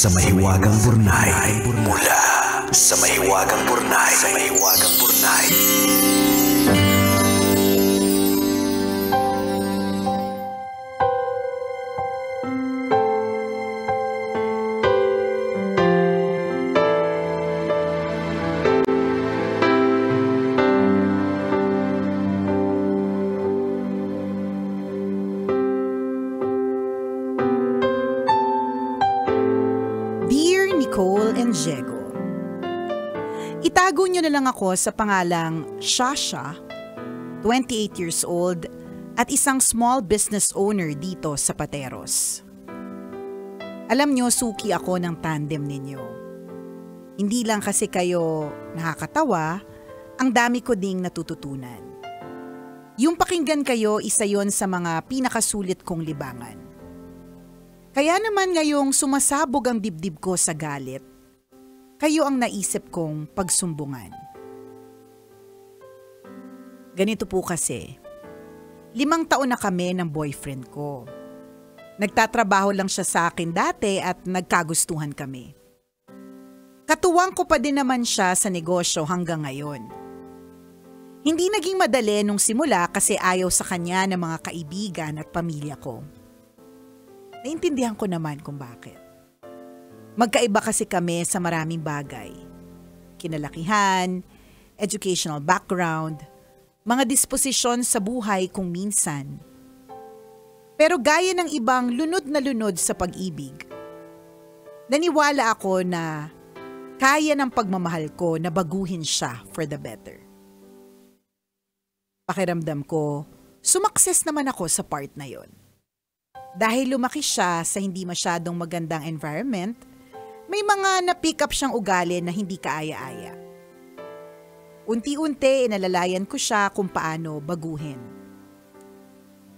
sa Mahiwagang Burnay. Mula sa Mahiwagang Burnay. Sa Mahiwagang Burnay. Diego. Itago niyo na lang ako sa pangalang Shasha, 28 years old at isang small business owner dito sa Pateros. Alam niyo, suki ako ng tandem ninyo. Hindi lang kasi kayo nakakatawa, ang dami ko ding natututunan. Yung pakinggan kayo, isa yon sa mga pinakasulit kong libangan. Kaya naman ngayong sumasabog ang dibdib ko sa galit, kayo ang naisip kong pagsumbungan. Ganito po kasi, 5 taon na kami ng boyfriend ko. Nagtatrabaho lang siya sa akin dati at nagkagustuhan kami. Katuwang ko pa din naman siya sa negosyo hanggang ngayon. Hindi naging madali nung simula kasi ayaw sa kanya ng mga kaibigan at pamilya ko. Naintindihan ko naman kung bakit. Magkaiba kasi kami sa maraming bagay. Kinalakihan, educational background, mga disposisyon sa buhay kung minsan. Pero gaya ng ibang lunod na lunod sa pag-ibig, naniwala ako na kaya ng pagmamahal ko na baguhin siya for the better. Pakiramdam ko, sumakses naman ako sa part na yon. Dahil lumaki siya sa hindi masyadong magandang environment, may mga na-pick up siyang ugali na hindi kaaya-aya. Unti-unti inalalayan ko siya kung paano baguhin.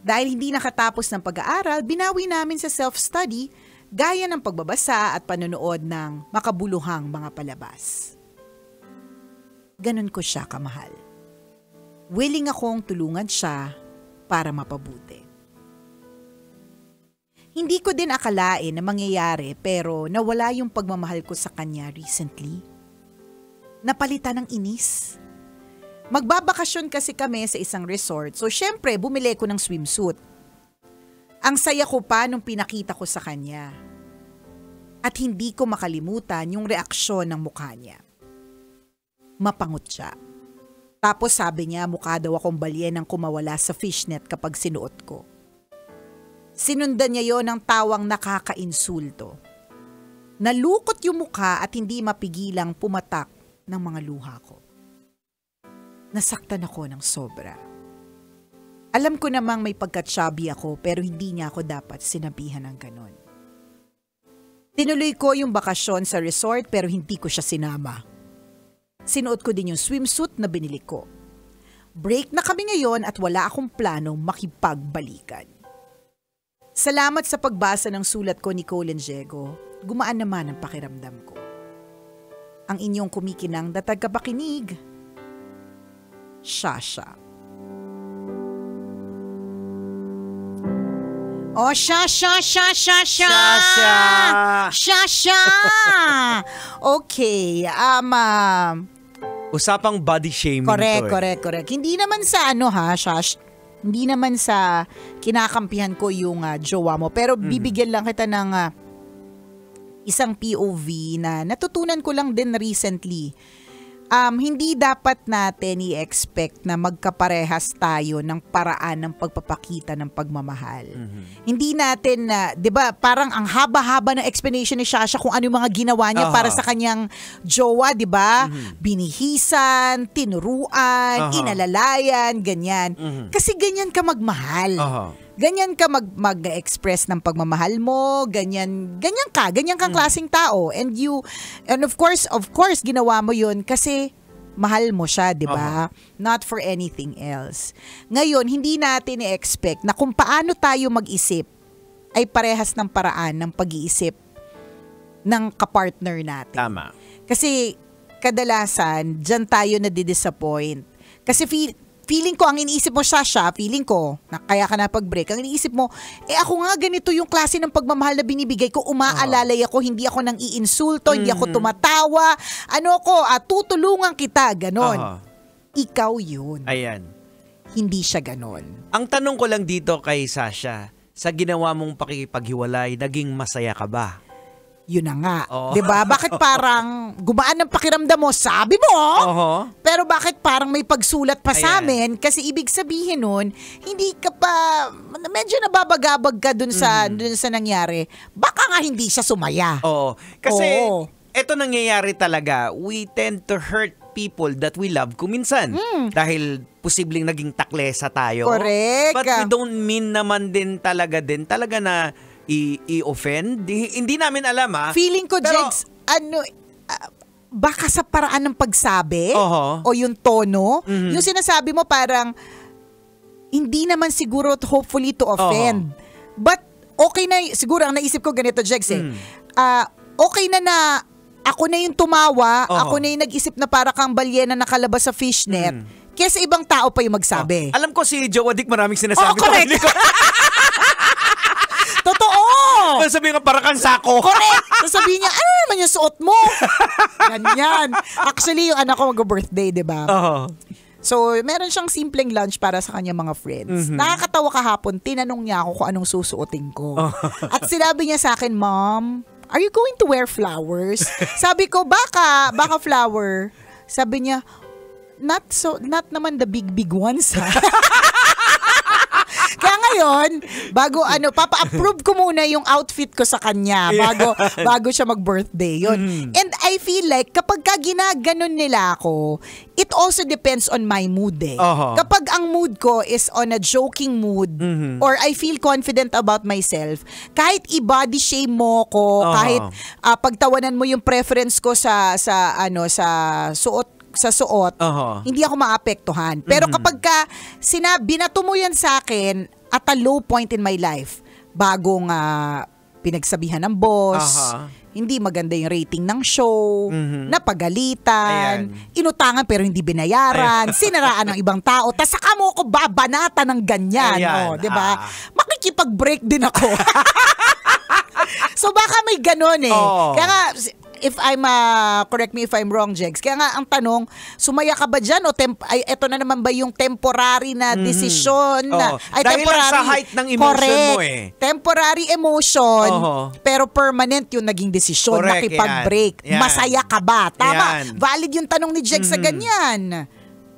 Dahil hindi nakatapos ng pag-aaral, binawi namin sa self-study gaya ng pagbabasa at panonood ng makabuluhang mga palabas. Ganon ko siya kamahal. Willing akong tulungan siya para mapabuti. Hindi ko din akalain na mangyayari pero nawala yung pagmamahal ko sa kanya recently. Napalitan ng inis. Magbabakasyon kasi kami sa isang resort so syempre bumili ko ng swimsuit. Ang saya ko pa nung pinakita ko sa kanya. At hindi ko makalimutan yung reaksyon ng mukha niya. Mapangot siya. Tapos sabi niya mukha daw akong balyenang kumawala sa fishnet kapag sinuot ko. Sinundan niya yon ng tawang nakakainsulto. Nalukot yung mukha at hindi mapigilang pumatak ng mga luha ko. Nasaktan ako ng sobra. Alam ko namang may pagka-chubby ako pero hindi niya ako dapat sinabihan ng ganon. Tinuloy ko yung bakasyon sa resort pero hindi ko siya sinama. Sinuot ko din yung swimsuit na binili ko. Break na kami ngayon at wala akong planong makipagbalikan. Salamat sa pagbasa ng sulat ko, Nicole and Diego. Gumaan naman ang pakiramdam ko. Ang inyong kumikinang na tagapakinig, Shasha. Oh, Shasha! Okay, usapang body shaming to. Correct. Hindi naman sa Shash. Hindi naman sa kinakampihan ko yung jowa mo. Pero bibigyan lang kita ng isang POV na natutunan ko lang din recently. Hindi dapat natin i-expect na magkaparehas tayo ng paraan ng pagpapakita ng pagmamahal. Hindi natin, di ba, parang ang haba-haba ng explanation ni Shasha kung ano yung mga ginawa niya para sa kanyang jowa, di ba? Binihisan, tinuruan, inalalayan, ganyan. Kasi ganyan ka magmahal. Ganyan ka mag-express ng pagmamahal mo, ganyan kang klaseng tao. And of course, ginawa mo yun kasi mahal mo siya, di ba? Not for anything else. Ngayon, hindi natin i-expect na kung paano tayo mag-isip ay parehas ng paraan ng pag-iisip ng kapartner natin. Tama. Kasi kadalasan, dyan tayo nadidisappoint. Kasi feeling ko, ang iniisip mo siya, feeling ko, na kaya ka napag-break, ang iniisip mo, ako nga ganito yung klase ng pagmamahal na binibigay ko, umaalalay ako, hindi ako nang iinsulto, hindi ako tumatawa, tutulungan kita, ganon. Ikaw yun. Ayan. Hindi siya ganon. Ang tanong ko lang dito kay Sasha, sa ginawa mong pakikipaghiwalay, naging masaya ka ba? Yun na nga. Diba? Bakit parang gumaan ng pakiramdam mo? Sabi mo! Pero bakit parang may pagsulat pa sa amin? Kasi ibig sabihin nun, hindi ka pa, medyo nababagabag ka dun sa nangyari. Baka nga hindi siya sumaya. Kasi, eto nangyayari talaga, we tend to hurt people that we love kuminsan. Dahil posibleng naging taklesa tayo. Correct. But we don't mean naman din talaga na i-offend. Hindi namin alam Feeling ko, Jegs, baka sa paraan ng pagsabi o yung tono, yung sinasabi mo parang hindi naman siguro hopefully to offend. But okay na, siguro ang naisip ko ganito, Jegs okay na ako na yung tumawa, ako na yung nag-isip na para kang balyena nakalabas sa fishnet, kesa ibang tao pa yung magsabi. Alam ko si Joe Adik maraming sinasabi. Correct. Totoo! Sabihin ka, para kang sako. Correct! Sasabihin niya, ano naman yung suot mo? Ganyan. Actually, yung anak ko mag-birthday, di ba? So, meron siyang simpleng lunch para sa kanya mga friends. Nakakatawa kahapon, tinanong niya ako kung anong susuotin ko. At sinabi niya sa akin, Mom, are you going to wear flowers? Sabi ko, baka flower. Sabi niya, not naman the big ones, ha? Kaya ngayon, bago papa-approve ko muna yung outfit ko sa kanya bago siya mag-birthday. Yun. And I feel like kapag ginaganon nila ako, it also depends on my mood Kapag ang mood ko is on a joking mood or I feel confident about myself, kahit i-body shame mo ko, kahit pagtawanan mo yung preference ko sa suot, hindi ako maapektuhan. Pero kapag binato mo yan sa akin at a low point in my life, bagong pinagsabihan ng boss, hindi maganda yung rating ng show, napagalitan, inutangan pero hindi binayaran, sinaraan ng ibang tao, tas saka mo ako babanata ng ganyan. Diba? Makikipag-break din ako. So baka may ganon Kaya nga, if I'm, correct me if I'm wrong, Jegs. Kaya nga ang tanong, sumaya ka ba dyan o eto na naman ba yung temporary na desisyon? Dahil lang sa height ng emotion mo Temporary emotion, pero permanent yung naging desisyon. Nakipag-break. Masaya ka ba? Tama. Valid yung tanong ni Jegs sa ganyan.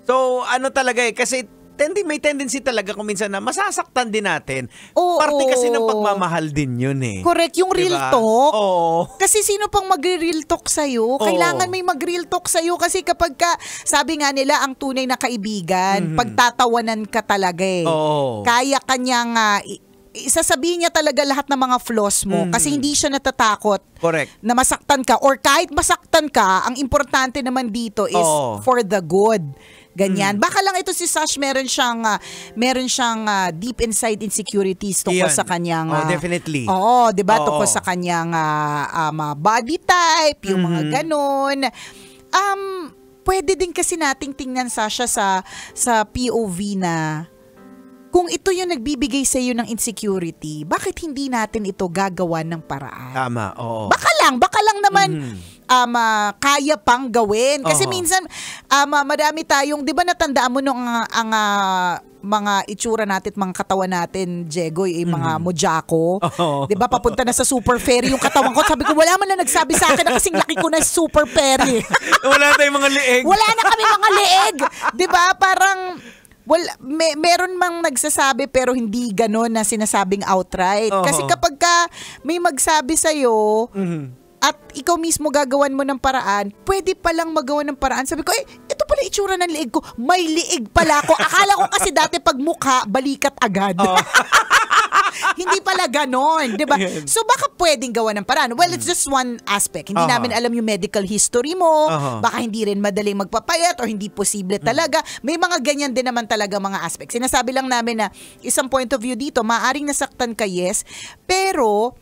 So, talaga kasi may tendency talaga kung minsan na masasaktan din natin. Parte kasi ng pagmamahal din yun Correct, yung real talk. Kasi sino pang mag-real talk sa'yo? Kailangan may mag-real talk sa'yo kasi kapag sabi nga nila, ang tunay na kaibigan, pagtatawanan ka talaga Kaya kanyang isasabihin niya talaga lahat ng mga flaws mo kasi hindi siya natatakot na masaktan ka or kahit masaktan ka, ang importante naman dito is for the good. Ganyan. Baka lang ito si Sash meron siyang deep inside insecurities tungkol sa kanyang definitely. 'di ba? Tungkol sa kanyang body type, yung mga ganon. Pwede din kasi nating tingnan Sasha sa POV na kung ito yung nagbibigay sa iyo ng insecurity, bakit hindi natin ito gagawa ng paraan? Tama, Baka lang naman kaya pang gawin. Kasi minsan, madami tayong, di ba natandaan mo nung ang mga itsura natin, mga katawan natin, Jegoy, mga mojako. Di ba, papunta na sa super fairy yung katawan ko. Sabi ko, wala man na nagsabi sa akin na kasing laki ko na super fairy. Wala tayong mga leeg. Wala na kami mga leeg. Di ba, parang meron mang nagsasabi pero hindi ganon na sinasabing outright. Kasi kapag may magsabi sa'yo, at ikaw mismo gagawan mo ng paraan, pwede palang magawa ng paraan. Sabi ko, ito pala itsura ng liig ko. May liig pala ako. Akala ko kasi dati pag mukha, balikat agad. Hindi pala ganon, di ba? So baka pwedeng gawa ng paraan. Well, it's just one aspect. Hindi namin alam yung medical history mo. Baka hindi rin madaling magpapayat or hindi posible talaga. May mga ganyan din naman talaga mga aspect. Sinasabi lang namin na isang point of view dito, maaring nasaktan ka, yes, pero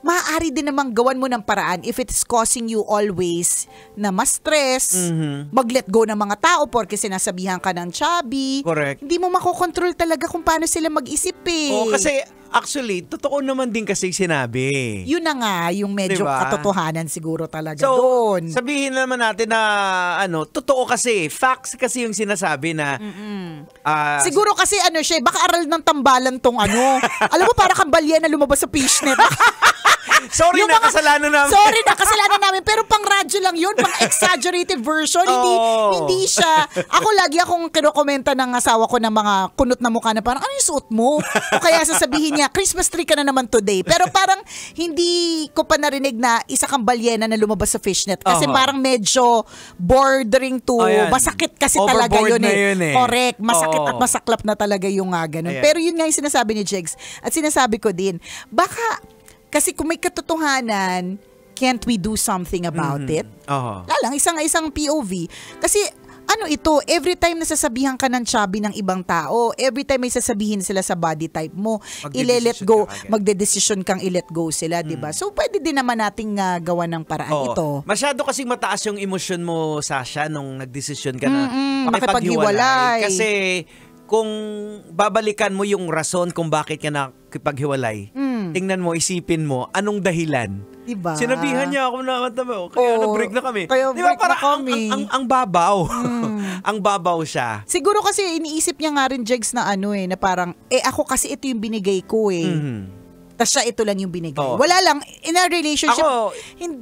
maaari din namang gawan mo ng paraan if it's causing you always na ma-stress, mag-let go ng mga tao porque sinasabihan ka ng chubby. Correct. Hindi mo makokontrol talaga kung paano sila mag-isip eh. Oo, kasi actually, totoo naman din kasi sinabi. Yun na nga, yung medyo Diba? katotohanan siguro talaga So, doon. sabihin naman natin na totoo kasi, facts kasi yung sinasabi na Siguro kasi siya, baka aral ng tambalan tong Alam mo, para kang balya na lumabas sa fishnet. sorry na, kasalanan namin. Sorry na, kasalanan namin. Pero pang radyo lang yun, pang exaggerated version. Hindi siya. Ako lagi akong kinokomenta ng asawa ko ng mga kunot na mukha na parang, ano yung suot mo? O kaya sasabihin niya, Christmas tree ka na naman today. Pero parang hindi ko pa narinig na isa kang balyena na lumabas sa fishnet. Kasi parang medyo bordering to, masakit kasi talaga Overboard yun na yun eh. Correct. Masakit at masaklap na talaga yung ganun. Ayan. Pero yun nga yung sinasabi ni Jegs. At sinasabi ko din, baka kasi kung may katotohanan, can't we do something about it? Lang, isang POV. Kasi every time nasasabihan ka ng chubby ng ibang tao, every time may sasabihin sila sa body type mo, ile-let go, magde-decision kang i-let go sila, diba? So, pwede din naman nating gawa ng paraan ito. Masyado kasing mataas yung emosyon mo, Sasha, nung nagdesisyon ka na makipaghiwalay. Kasi kung babalikan mo yung rason kung bakit ka nakipaghiwalay, tingnan mo, isipin mo, anong dahilan? Diba? Sinabihan niya ako na kaya na-break na kami. Kaya diba, break na kami. Ang babaw. Ang babaw siya. Siguro kasi iniisip niya nga rin, Jegs, na na parang, ako kasi ito yung binigay ko eh. Tas siya ito lang yung binigay. Wala lang, in a relationship. Ako,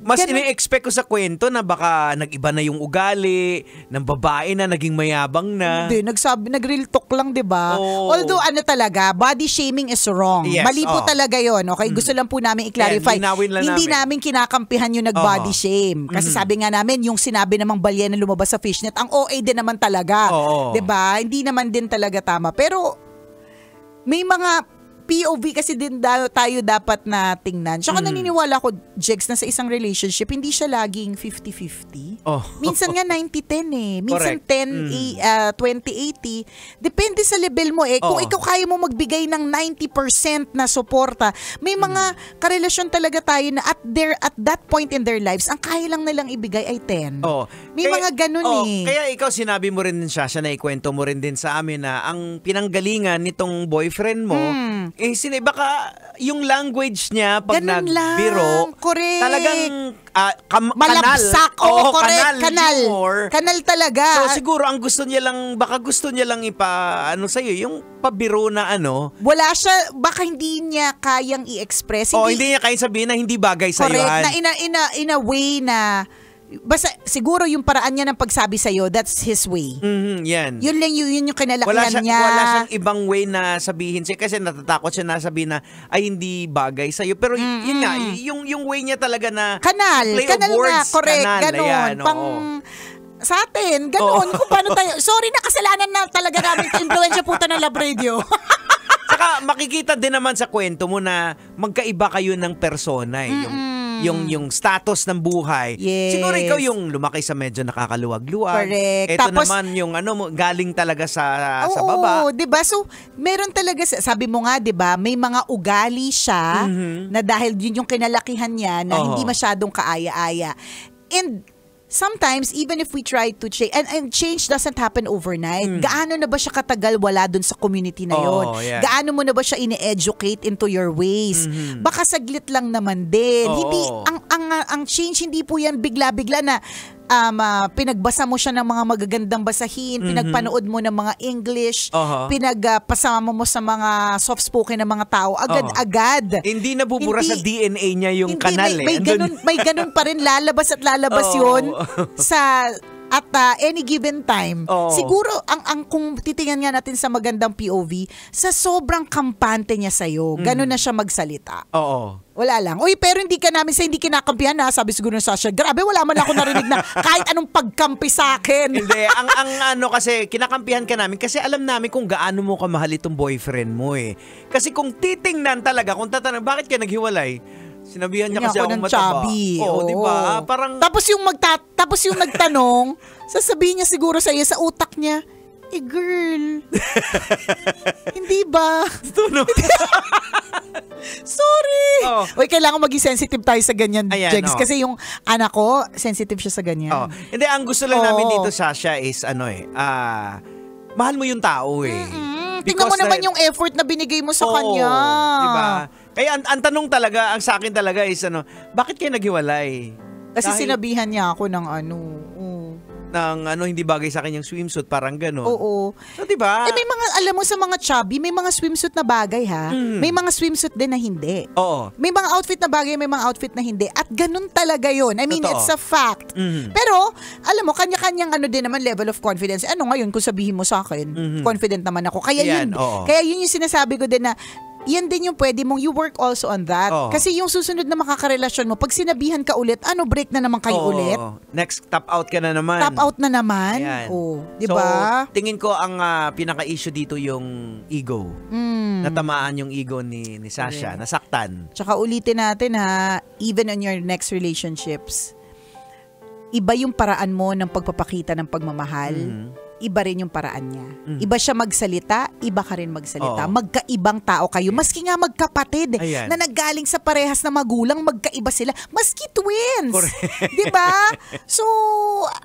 mas ini-expect ko sa kwento na baka nag-iba na yung ugali, ng babae na naging mayabang na. Hindi, nag-real talk lang, diba? Although talaga, body shaming is wrong. Yes, Mali po talaga yon. Okay? Gusto lang po namin i-clarify. Hindi namin kinakampihan yung nag-body shame. Kasi sabi nga namin, yung sinabi namang balya na lumabas sa fishnet, ang OA din naman talaga. Diba? Hindi naman din talaga tama. Pero, may mga POV kasi din tayo dapat na tingnan. Tsaka naniniwala ko, Jegs, na sa isang relationship, hindi siya laging 50-50. Minsan nga 90-10 eh. Minsan 20-80. Depende sa level mo eh. Kung ikaw kaya mo magbigay ng 90% na suporta, may mga karelasyon talaga tayo na at that point in their lives, ang kaya lang nilang ibigay ay 10. May mga ganun eh. Kaya ikaw sinabi mo rin siya na ikwento mo rin din sa amin na ang pinanggalingan nitong boyfriend mo, baka yung language niya pag ganun nagbiro, talagang malabsak. Kanal. Kanal talaga. So siguro ang gusto niya lang, baka gusto niya lang sa'yo, yung pabiro na wala siya, baka hindi niya kayang i-express. Hindi niya kayang sabihin na hindi bagay sa'yo. Correct, na in a way na basta siguro yung paraan niya ng pagsabi sa'yo, that's his way. Yan. Yun lang yung kinalakihan niya. Wala siyang ibang way na sabihin siya kasi natatakot siya na sabihin na ay hindi bagay sa'yo. Pero yun nga, yung way niya talaga na kanal of words, nga, correct, ganon. Ayan, Sa atin, ganon. Kung paano tayo, sorry na kasalanan na talaga namin, influensya puta ng Love Radio. Saka makikita din naman sa kwento mo na magkaiba kayo ng persona eh. Yung status ng buhay. Yes. Siguro ikaw yung lumaki sa medyo nakakaluwag-luwag. Correct. Ito tapos, naman yung galing talaga sa baba. Oo, 'di ba? So, meron talaga sabi mo nga, 'di ba, may mga ugali siya na dahil yun yung kinalakihan niya na hindi masyadong kaaya-aya. And sometimes, even if we try to change, and change doesn't happen overnight. Gaano na ba siya katagal wala dun sa community na yun? Gaano mo na ba siya ine-educate into your ways? Baka saglit lang naman din. Hindi, ang change, hindi po yan bigla-bigla na pinagbasa mo siya ng mga magagandang basahin, pinagpanood mo ng mga English, pinagpasama mo sa mga soft-spoken na mga tao, agad-agad. Hindi nabubura sa DNA niya yung kanal eh. May ganun pa rin, lalabas at lalabas yun at any given time. Siguro, kung titingnan nga natin sa magandang POV, sa sobrang kampante niya sa'yo, ganun na siya magsalita. Wala lang. Uy, pero hindi kinakampihan na. Sabi siguro ng Sasha, grabe, wala man ako narinig na kahit anong pagkampi sa akin. Hindi. Kasi kinakampihan ka namin kasi alam namin kung gaano mo kamahal itong boyfriend mo eh. Kasi kung titingnan talaga, kung tatanong, bakit ka naghiwalay? Sinabihan niya kasi ako mataba. Di ba? Parang tapos yung nagtanong, sasabihin niya siguro sa iyo sa utak niya, girl. Hindi ba? Sorry. Uy, kailangan maging sensitive tayo sa ganyan, Ayan, Jegs. Kasi yung anak ko, sensitive siya sa ganyan. Hindi, ang gusto lang namin dito, Sasha, is mahal mo yung tao eh. Tingnan mo naman yung effort na binigay mo sa kanya. Diba? Kaya ang tanong talaga, ang sa akin talaga is bakit kayo naghiwalay? Kasi sinabihan niya ako ng hindi bagay sa kanyang swimsuit, parang gano'n. Oo. So, diba? May mga, alam mo sa mga chubby, may mga swimsuit na bagay ha. May mga swimsuit din na hindi. Oo. May mga outfit na bagay, may mga outfit na hindi. At ganun talaga yun. I mean, Totoo. it's a fact. Pero, alam mo, kanya-kanyang din naman level of confidence. Ano ngayon, kung sabihin mo sa akin, confident naman ako. Kaya kaya yun yung sinasabi ko din na, yan din yung pwede mong, you work also on that. Kasi yung susunod na makakarelasyon mo, pag sinabihan ka ulit, break na naman kayo ulit? Next, top out ka na naman. Top out na naman? Ayan. Di So, ba? tingin ko ang pinaka-issue dito yung ego. Natamaan yung ego ni Sasha. Nasaktan. Tsaka ulitin natin even on your next relationships, iba yung paraan mo ng pagpapakita ng pagmamahal. Iba rin yung paraan niya. Iba siya magsalita, iba ka rin magsalita. Magkaibang tao kayo. Maski nga magkapatid na naggaling sa parehas na magulang, magkaiba sila. Maski twins. Diba? So,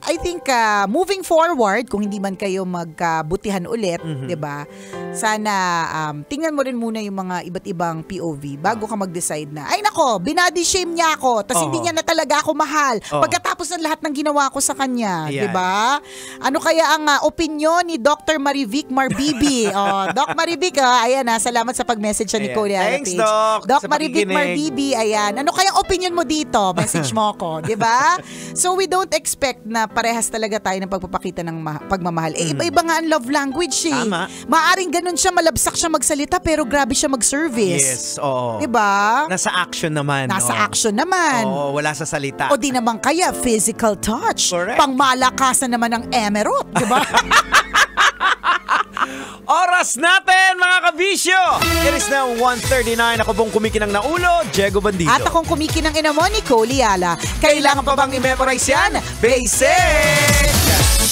I think moving forward, kung hindi man kayo magkabutihan ulit, diba? Sana tingnan mo rin muna yung mga iba't ibang POV bago ka mag-decide na, ay nako, binody shame niya ako, tas hindi niya na talaga ako mahal. Pagkatapos ng lahat ng ginawa ko sa kanya. Diba? Ano kaya ang opinyon ni Dr. Marivic Marbibi? Doc Marivic, ayan salamat sa pag-message siya ni Cody Thanks, page. Doc. Doc Marivic Marbibi, ayan. Ano kaya opinion mo dito? Message mo ko, di ba? So we don't expect na parehas talaga tayo ng pagpapakita ng pagmamahal. Iba-iba nga ang love language eh. Tama. Maaring ganun siya, malabsak siya magsalita, pero grabe siya mag-service. Yes, oo. Di ba? Nasa action naman. Action naman. Wala sa salita. O di naman kaya physical touch. Correct. Pangmalakasan naman ng emerald, di ba? Oras natin, mga kabisyo! It is now 1:39. Ako pong kumikinang na ulo, Diego Bandido. At akong kumikinang ina mo ni Cole Yala. Kailangan pa bang i-memorize yan? Basic!